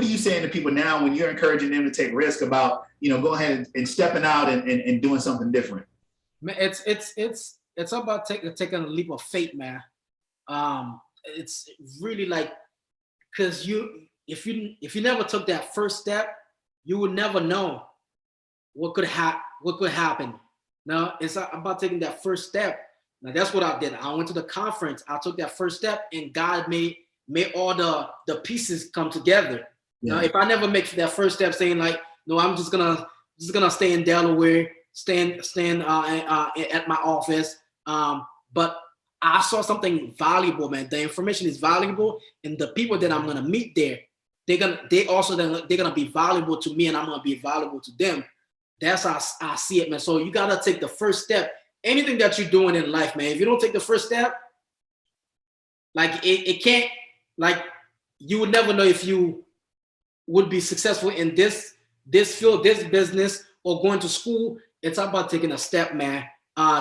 are you saying to people now when you're encouraging them to take risk about, go ahead and stepping out and doing something different? Man, it's about taking a leap of faith, man. It's really like, because if you never took that first step, you would never know what could happen. Now it's about taking that first step. Now that's what I did. I went to the conference. I took that first step, and God made all the pieces come together. Yeah. Now, if I never make that first step, saying like, no, I'm just gonna stay in Delaware, stay at my office. But I saw something valuable, man. The information is valuable, and the people that I'm gonna meet there, they're gonna be valuable to me, and I'm gonna be valuable to them. That's how I see it, man. So you gotta take the first step. Anything that you're doing in life, man, if you don't take the first step, like it can't, like you would never know if you would be successful in this field, this business, or going to school. It's about taking a step, man.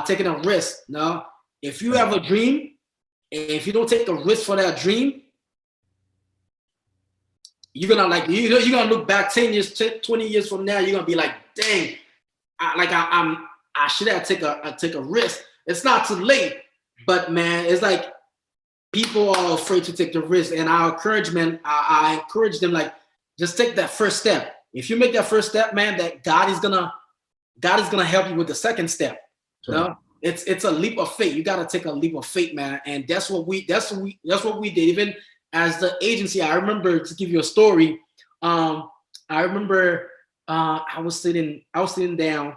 Taking a risk. No, if you have a dream, and if you don't take the risk for that dream, you're gonna look back 10 years, 20 years from now. You're gonna be like, dang, I should have take a risk. It's not too late, but man, it's like people are afraid to take the risk. And I encourage them, like, just take that first step. If you make that first step, man, that God is gonna help you with the second step. Sure. No, it's a leap of faith. You gotta take a leap of faith, man. And that's what we did. Even as the agency, I remember, to give you a story. I remember I was sitting down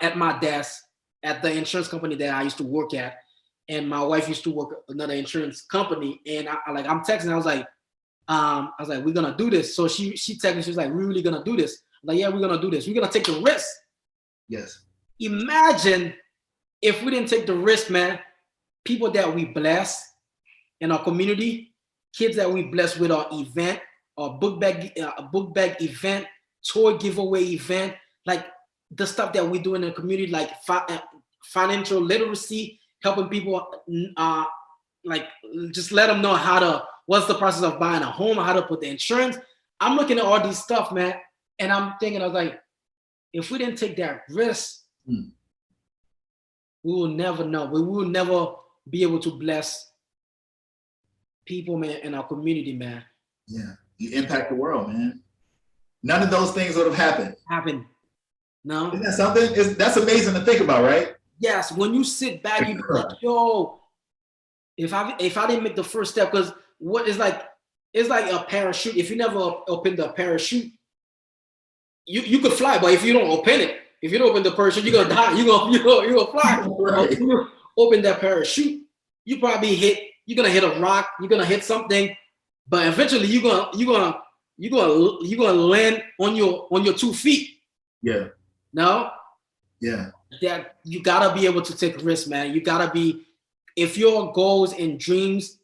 at my desk at the insurance company that I used to work at, and my wife used to work at another insurance company. And I'm texting. I was like, we're gonna do this. So she texted me. She was like, we're really gonna do this. I'm like, yeah, we're gonna do this. We're gonna take the risk. Yes. Imagine if we didn't take the risk, man. People that we bless in our community, kids that we bless with our event, our book bag event, toy giveaway event, like the stuff that we do in the community, like financial literacy, helping people, like just let them know what's the process of buying a home, how to put the insurance. I'm looking at all these stuff, man, and I'm thinking, I was like, if we didn't take that risk, we will never know. We will never be able to bless people, man, in our community, man. Yeah, you impact the world, man. None of those things would have happened. No. Isn't that something? That's amazing to think about, right? Yes. When you sit back, you be like, yo, if I didn't make the first step, because it's like a parachute. If you never open the parachute, you could fly, but if you don't open it, if you don't open the parachute, you're gonna die. You're gonna fly. Right. If you open that parachute, you're gonna hit a rock, you're gonna hit something, but eventually you're gonna land on your 2 feet. Yeah. No? Yeah. That you gotta be able to take risks, man. You gotta be, if your goals and dreams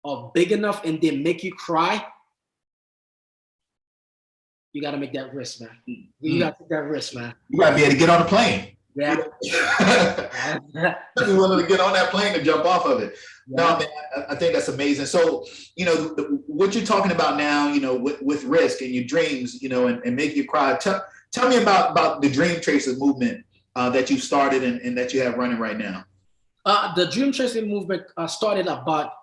are big enough and they make you cry, you gotta make that risk, man. You gotta take that risk, man. You gotta be able to get on a plane. Yeah. Be willing to get on that plane and jump off of it. Yeah. No, man, I think that's amazing. So, what you're talking about now, with risk and your dreams, and make you cry. Tell me about the Dream Chasers movement that you started and that you have running right now. The Dream Chasers movement started about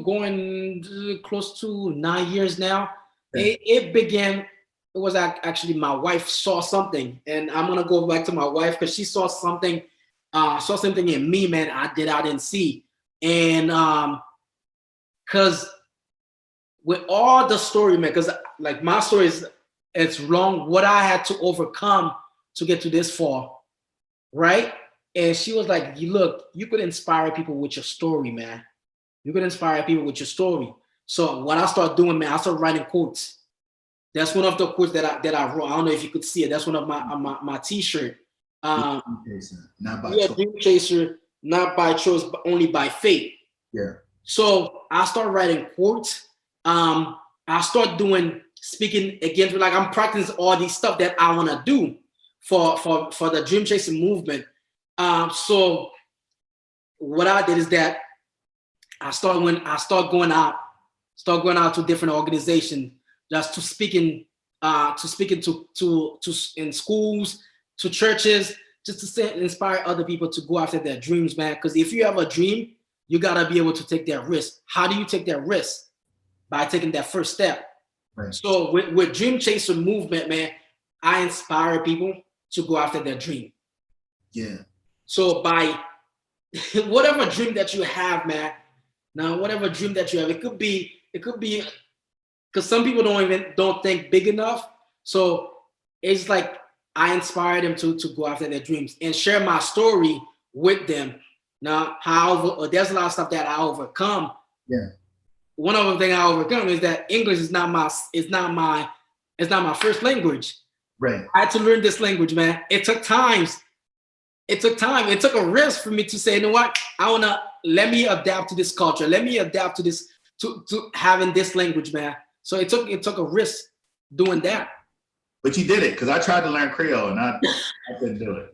going close to 9 years now. Yeah. It began. It was actually my wife saw something, and I'm gonna go back to my wife because she saw something in me, man. I didn't see, and because with all the story, man, because like my story it's long, what I had to overcome to get to this far, right? And she was like, you could inspire people with your story, man. You could inspire people with your story. So what I started doing, man, I started writing quotes. That's one of the quotes that I wrote. I don't know if you could see it. That's one of my T-shirt. Not by choice. Dream chaser, not by choice, but only by fate. Yeah. So I started writing quotes. I started speaking against, like I'm practicing all these stuff that I want to do for the Dream Chaser movement. So what I did is that I started going out start going out to different organizations, just to speaking to in schools, to churches, just to inspire other people to go after their dreams, man. Because if you have a dream, you gotta be able to take that risk. How do you take that risk? By taking that first step. Right. So with Dream Chaser movement, man, I inspire people to go after their dream. Yeah. So by whatever dream that you have, man. Now, whatever dream that you have, it could be because some people don't think big enough. So it's like I inspire them to go after their dreams and share my story with them. Now, however, there's a lot of stuff that I overcome. Yeah. One of the things I overcome is that English is not my first language. Right. I had to learn this language, man. It took time. It took a risk for me to say, you know what? Let me adapt to this culture. Let me adapt to this, to having this language, man. So it took a risk doing that. But you did it, because I tried to learn Creole and I couldn't do it.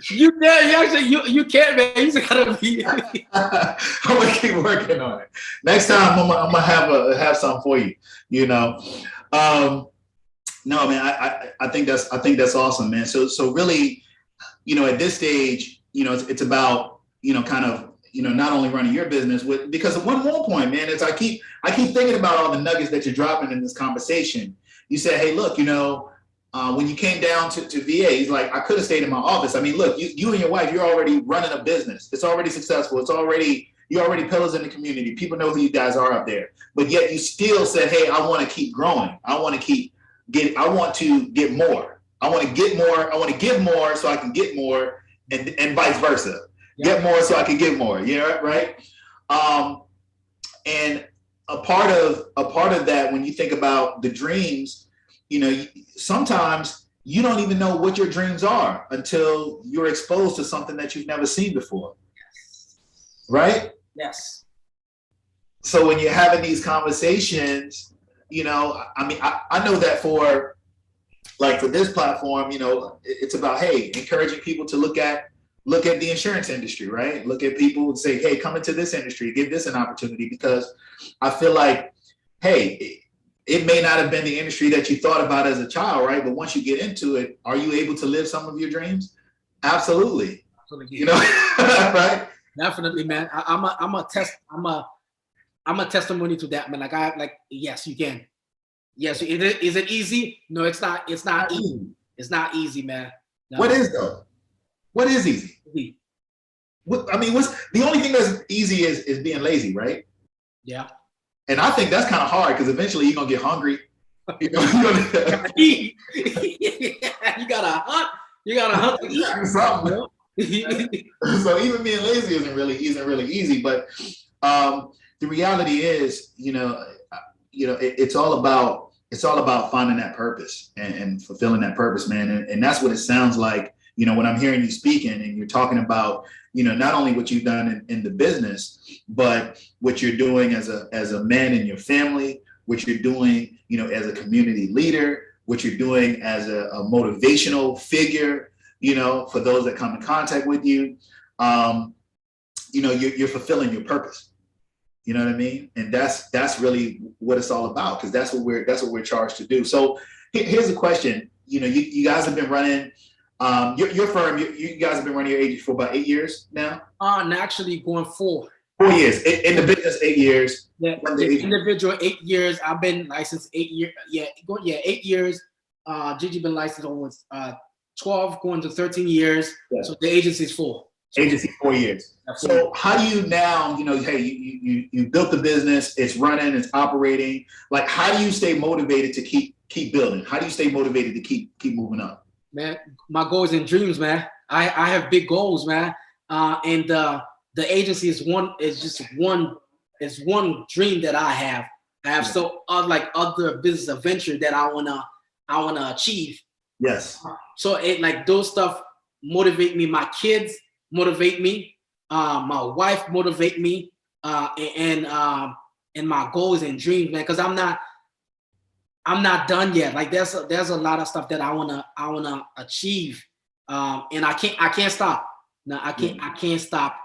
You can, you can't, man. You just gotta be. I'm gonna keep working on it. Next time I'm gonna have something for you. You know. No, man, I think that's awesome, man. So really, you know, at this stage, you know, it's about, you know, kind of, you know, not only running your business because of one more point, man, is I keep thinking about all the nuggets that you're dropping in this conversation. You said, hey, look, you know, when you came down to VA, he's like, I could have stayed in my office. I mean, look, you and your wife, you're already running a business. It's already successful. You're already pillars in the community. People know who you guys are up there. But yet you still said, hey, I want to keep growing. I want to get more. I want to get more. I want to give more so I can get more, and vice versa. Yeah. Get more so I can give more. Yeah, right. And a part of that, when you think about the dreams, you know, sometimes you don't even know what your dreams are until you're exposed to something that you've never seen before. Right? Yes. So when you're having these conversations, you know, I mean, I know that for this platform, you know, it's about, hey, encouraging people to look at the insurance industry, right? Look at people and say, hey, come into this industry, give this an opportunity, because I feel like, hey, it may not have been the industry that you thought about as a child, right? But once you get into it, are you able to live some of your dreams? Absolutely. You know, right? Definitely, man. I'm a testimony to that, man. Yes, you can. Yes, is it easy? No, it's not. It's not easy. It's not easy, man. No. What is though? What is easy? What's the only thing that's easy is being lazy, right? Yeah. And I think that's kind of hard, because eventually you're gonna get hungry. You gotta hunt to eat something. So even being lazy isn't really easy. But the reality is, you know, it's all about finding that purpose and fulfilling that purpose, man. And that's what it sounds like. You know, when I'm hearing you speaking and you're talking about, you know, not only what you've done in the business, but what you're doing as a man in your family, what you're doing, you know, as a community leader, what you're doing as a motivational figure, you know, for those that come in contact with you, you know, you're fulfilling your purpose. You know what I mean? And that's really what it's all about, because that's what we're charged to do. So here's a question. You know, you guys have been running. Your firm, you guys have been running your agency for about 8 years now? And actually going 4. 4 years. In the business, 8 years. Yeah, individual 8 years. I've been licensed 8 years. Yeah, 8 years. Gigi been licensed almost 12, going to 13 years. Yeah. So the agency is 4. Agency 4 years. So how do you now, you know, hey, you built the business, it's running, it's operating. Like, how do you stay motivated to keep building? How do you stay motivated to keep moving up? Man, my goals and dreams, man. I have big goals, man. And the agency is one dream that I have. I have other business adventure that I wanna achieve. Yes. So those stuff motivate me. My kids motivate me. My wife motivate me. And my goals and dreams, man. Because I'm not done yet. Like there's a lot of stuff that I wanna achieve, and I can't stop. No, I can't stop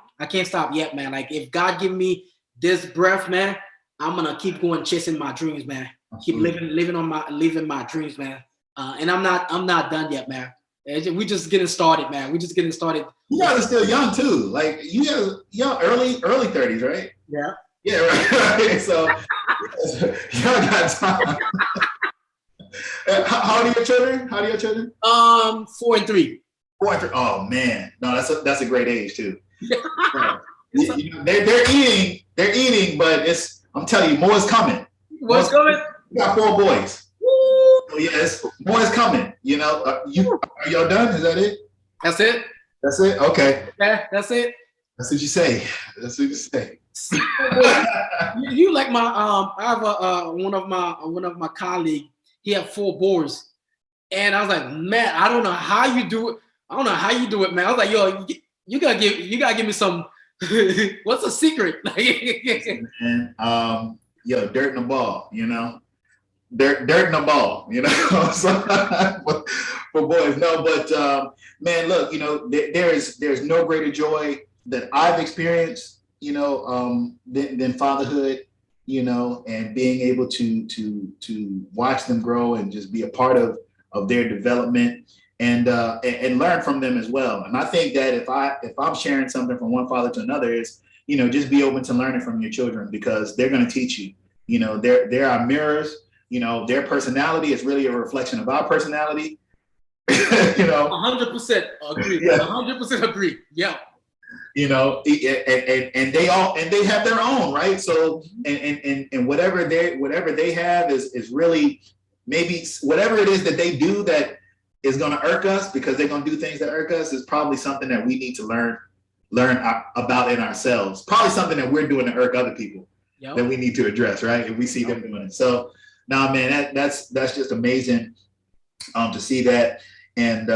yet, man. Like if God give me this breath, man, I'm gonna keep going chasing my dreams, man. Absolutely. Keep living my dreams, man. And I'm not done yet, man. We just getting started, man. We just getting started. You guys are still young too. Like you guys, young, early 30s, right? Yeah. Yeah, right. So y'all got time. How old are your children? 4 and 3. 4 and 3. Oh man, no, that's a great age too. You know, they're eating, but I'm telling you, more is coming. What's coming? You got 4 boys. Oh, yes, more is coming. You know, are y'all done? Is that it? That's it. That's it. Okay. Yeah, that's it. That's what you say. That's what you say. You like my I have one of my colleagues. He had 4 boys, and I was like, man, I don't know how you do it. I don't know how you do it, man. I was like, yo, you gotta give me some. What's the secret? And yo, dirt in the ball, you know. Dirt in the ball, you know. So, for boys, no, but man, look, you know, there's no greater joy that I've experienced, you know, than fatherhood, you know, and being able to watch them grow and just be a part of their development and learn from them as well. And I think that if I'm sharing something from one father to another, is, you know, just be open to learning from your children, because they're going to teach you. You know, they're our mirrors. You know, their personality is really a reflection of our personality. You know, 100% agree. Yeah. 100% agree. Yeah. You know, and they have their own, right? So and whatever they have is really, maybe whatever it is that they do that is going to irk us, because they're going to do things that irk us, is probably something that we need to learn about in ourselves. Probably something that we're doing to irk other people. Yep. That we need to address, right? If we see them doing it. So, nah, man, that's just amazing to see that. And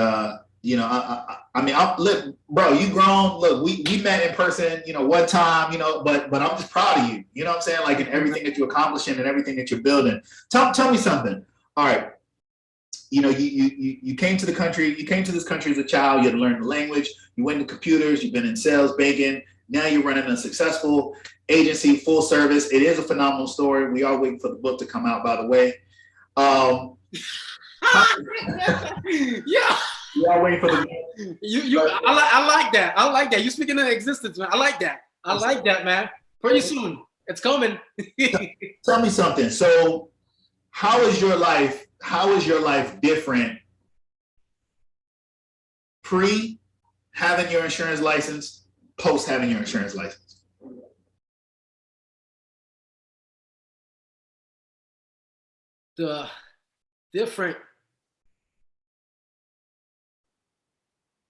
you know, I mean, look, bro, you grown. Look, we met in person, you know, one time, you know, but I'm just proud of you. You know what I'm saying? Like, in everything that you're accomplishing and everything that you're building. Tell me something. All right. You know, you came to the country. You came to this country as a child. You had to learn the language. You went into computers. You've been in sales, banking. Now you're running a successful agency, full service. It is a phenomenal story. We are waiting for the book to come out, by the way. Yeah. We are waiting for the book. I like that. I like that. You speaking into existence, man. I like that. I like that, man. Pretty soon, it's coming. Tell me something. So, how is your life different pre having your insurance license, post having your insurance license? The different,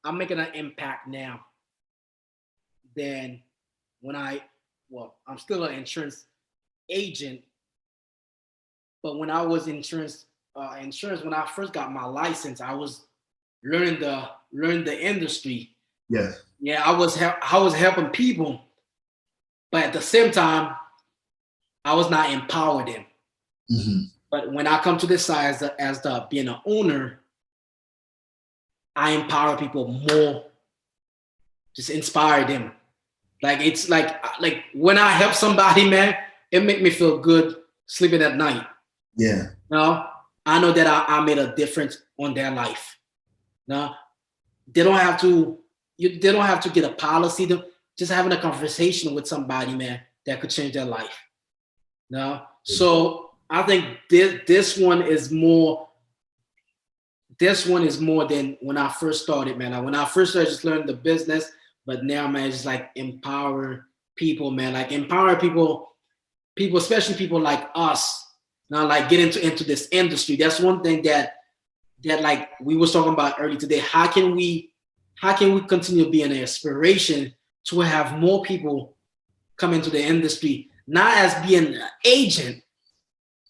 I'm making an impact now than when I'm still an insurance agent, but when I was insurance, when I first got my license, I was learning the industry. Yes. Yeah, I was helping people, but at the same time, I was not empowering them. Mm-hmm. But when I come to this side as the being an owner, I empower people more, just inspire them. Like, it's like when I help somebody, man, it make me feel good sleeping at night. Yeah. No, I know that I made a difference on their life. No, they don't have to get a policy. Just having a conversation with somebody, man, that could change their life. No, so I think this one is more. This one is more than when I first started, man. When I first started, just learning the business, but now, man, it's just like empower people, man. Like, empower people, especially people like us. Now, like, get into this industry. That's one thing that like we was talking about earlier today. How can we continue to be an inspiration to have more people come into the industry, not as being an agent,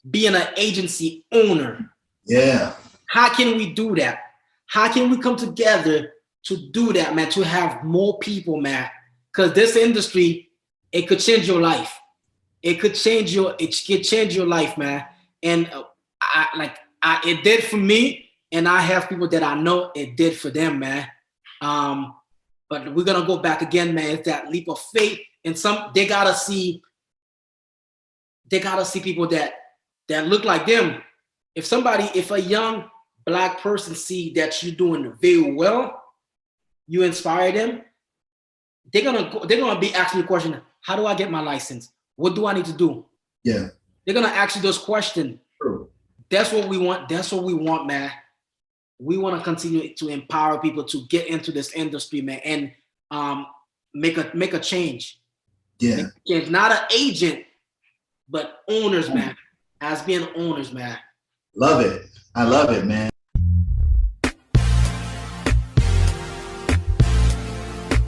being an agency owner? Yeah. How can we do that? How can we come together to do that, man? To have more people, man. Because this industry, it could change your life. It could change your life, man. And it did for me, and I have people that I know it did for them, man. But we're gonna go back again, man. It's that leap of faith, and they gotta see they gotta see people that look like them. If a young Black person see that you're doing very well, you inspire them, they're gonna be asking you a question, how do I get my license? What do I need to do? Yeah. They're gonna ask you those questions. True. That's what we want. That's what we want, man. We want to continue to empower people to get into this industry, man, and make a change. Yeah. It's not an agent, but owners, man. As being owners, man. Love it. I love it, man.